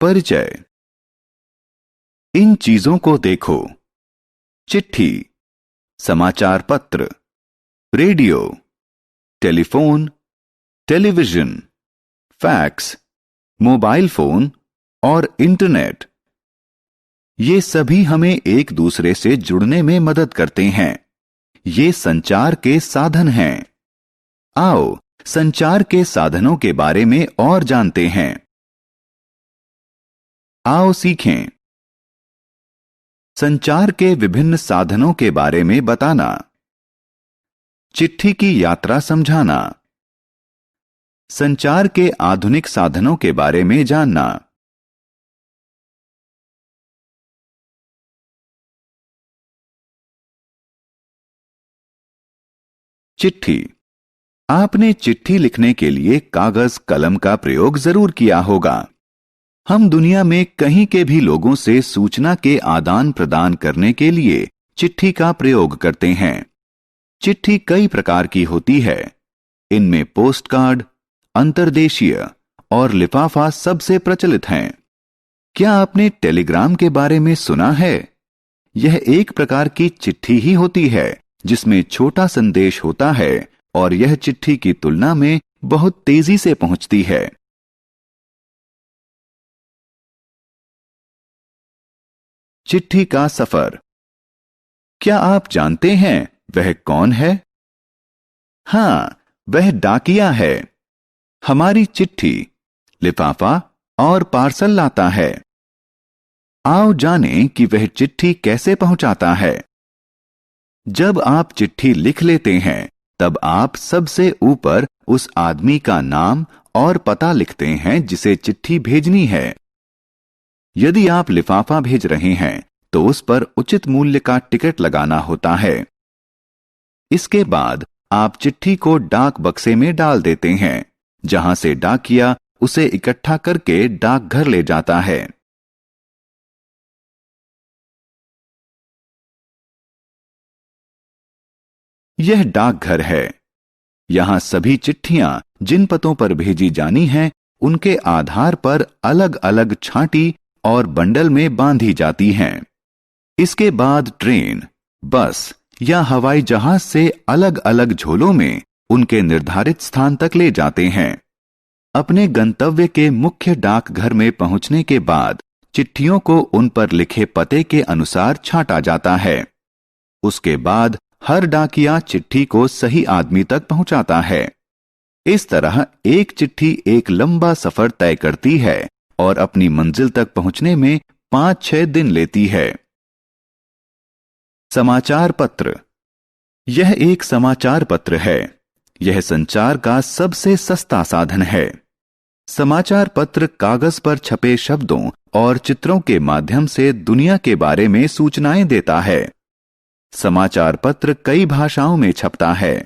परिचय। इन चीजों को देखो: चिट्ठी, समाचार पत्र, radio, telephone, television, fax, mobile phone और इंटरनेट। ये सभी हमें एक दूसरे से जुड़ने में मदद करते हैं। ये संचार के साधन हैं। आओ संचार के साधनों के बारे में और जानते हैं। आओ सीखें। संचार के विभिन्न साधनों के बारे में बताना। चिट्ठी की यात्रा समझाना। संचार के आधुनिक साधनों के बारे में जानना। चिट्ठी। आपने चिट्ठी लिखने के लिए कागज कलम का प्रयोग जरूर किया होगा। हम दुनिया में कहीं के भी लोगों से सूचना के आदान प्रदान करने के लिए चिट्ठी का प्रयोग करते हैं। चिट्ठी कई प्रकार की होती है। इनमें पोस्ट कार्ड, अंतर्देशीय और लिफाफा सबसे प्रचलित हैं। क्या आपने टेलीग्राम के बारे में सुना है? यह एक प्रकार की चिट्ठी ही होती है जिसमें छोटा संदेश होता है और यह चिट्ठी की तुलना में बहुत तेजी से पहुंचती है। चिट्ठी का सफर। क्या आप जानते हैं वह कौन है? हां, वह डाकिया है। हमारी चिट्ठी, लिफाफा और पार्सल लाता है। आओ जानें कि वह चिट्ठी कैसे पहुंचाता है। जब आप चिट्ठी लिख लेते हैं तब आप सबसे ऊपर उस आदमी का नाम और पता लिखते हैं जिसे चिट्ठी भेजनी है। यदि आप लिफाफा भेज रहे हैं तो उस पर उचित मूल्य का टिकट लगाना होता है। इसके बाद आप चिट्ठी को डाक बक्से में डाल देते हैं, जहां से डाकिया उसे इकट्ठा करके डाकघर ले जाता है। यह डाकघर है। यहां सभी चिट्ठियां जिन पतों पर भेजी जानी हैं, उनके आधार पर अलग अलग छांटी और बंडल में बांधी जाती हैं। इसके बाद ट्रेन, बस या हवाई जहाज से अलग अलग झोलों में उनके निर्धारित स्थान तक ले जाते हैं। अपने गंतव्य के मुख्य डाकघर में पहुंचने के बाद चिट्ठियों को उन पर लिखे पते के अनुसार छांटा जाता है। उसके बाद हर डाकिया चिट्ठी को सही आदमी तक पहुंचाता है। इस तरह एक चिट्ठी एक लंबा सफर तय करती है और अपनी मंजिल तक पहुंचने में 5-6 दिन लेती है। समाचार पत्र। यह एक समाचार पत्र है। यह संचार का सबसे सस्ता साधन है। समाचार पत्र कागज पर छपे शब्दों और चित्रों के माध्यम से दुनिया के बारे में सूचनाएं देता है। समाचार पत्र कई भाषाओं में छपता है।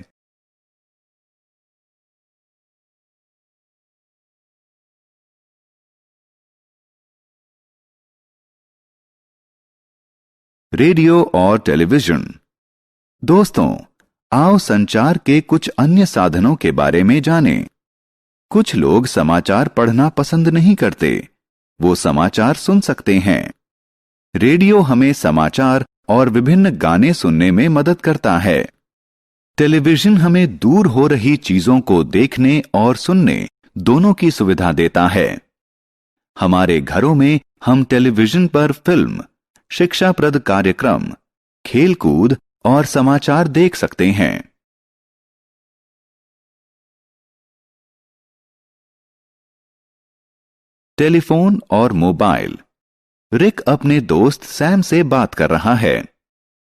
रेडियो और टेलीविजन। दोस्तों, आओ संचार के कुछ अन्य साधनों के बारे में जानें। कुछ लोग समाचार पढ़ना पसंद नहीं करते। वो समाचार सुन सकते हैं। रेडियो हमें समाचार और विभिन्न गाने सुनने में मदद करता है। टेलीविजन हमें दूर हो रही चीजों को देखने और सुनने दोनों की सुविधा देता है। हमारे घरों में हम टेलीविजन पर फिल्म, शिक्षाप्रद कार्यक्रम, खेलकूद और समाचार देख सकते हैं। टेलीफोन और मोबाइल। रिक अपने दोस्त सैम से बात कर रहा है।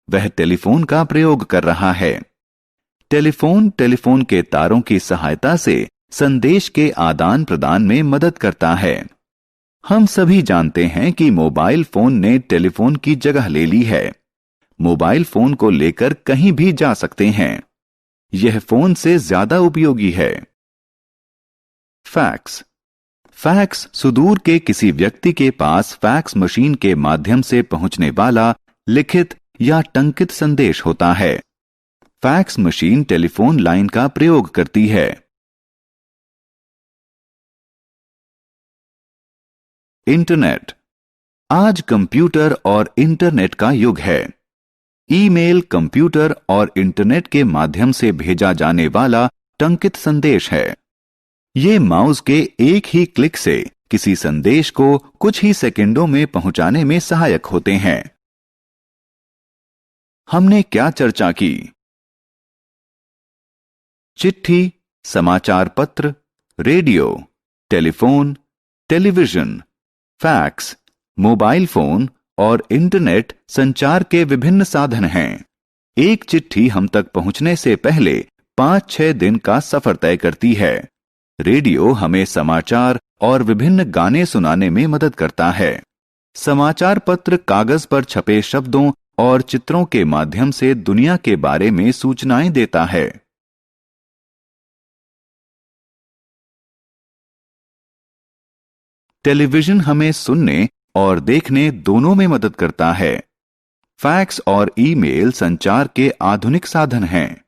वह टेलीफोन का प्रयोग कर रहा है। टेलीफोन के तारों की सहायता से संदेश के आदान प्रदान में मदद करता है। हम सभी जानते हैं कि मोबाइल फोन ने टेलीफोन की जगह ले ली है। मोबाइल फोन को लेकर कहीं भी जा सकते हैं। यह फोन से ज्यादा उपयोगी है। फैक्स। फैक्स सुदूर के किसी व्यक्ति के पास फैक्स मशीन के माध्यम से पहुंचने वाला लिखित या टंकित संदेश होता है। फैक्स मशीन टेलीफोन लाइन का प्रयोग करती है। इंटरनेट। आज कंप्यूटर और इंटरनेट का युग है। ईमेल कंप्यूटर और इंटरनेट के माध्यम से भेजा जाने वाला टंकित संदेश है। ये माउस के एक ही क्लिक से किसी संदेश को कुछ ही सेकंडों में पहुंचाने में सहायक होते हैं। हमने क्या चर्चा की? चिट्ठी, समाचार पत्र, radio, telephone, television, fax, mobile phone और इंटरनेट संचार के विभिन्न साधन हैं। एक चिट्ठी हम तक पहुंचने से पहले 5-6 दिन का सफर तय करती है। रेडियो हमें समाचार और विभिन्न गाने सुनाने में मदद करता है। समाचार पत्र कागज पर छपे शब्दों और चित्रों के माध्यम से दुनिया के बारे में सूचनाएं देता है। टेलीविजन हमें सुनने और देखने दोनों में मदद करता है। फैक्स और ईमेल संचार के आधुनिक साधन हैं।